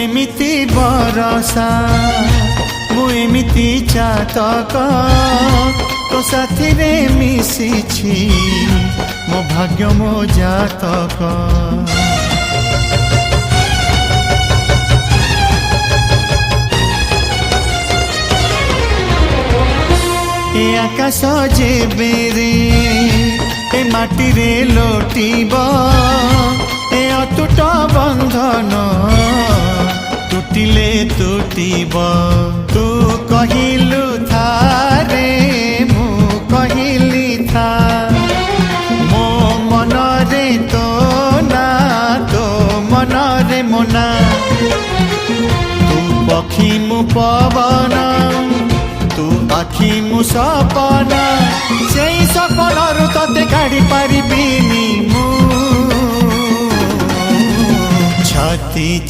एमिति बरसा मु एमिति चातक तो साथी रे मिशिछि मो भाग्य मो जातक। ए आकाश जेबेरे ए माटी रे लोटिब ए अटूट बंधन टूटिले टूटिब। तू कहिलु था रे मु कहिली था मो मन रे तो ना तो मन रे मोना। तू पक्षी मु पवन तू आखि मु सपन से सपन ते काढ़ी पारिबिनी मु छाती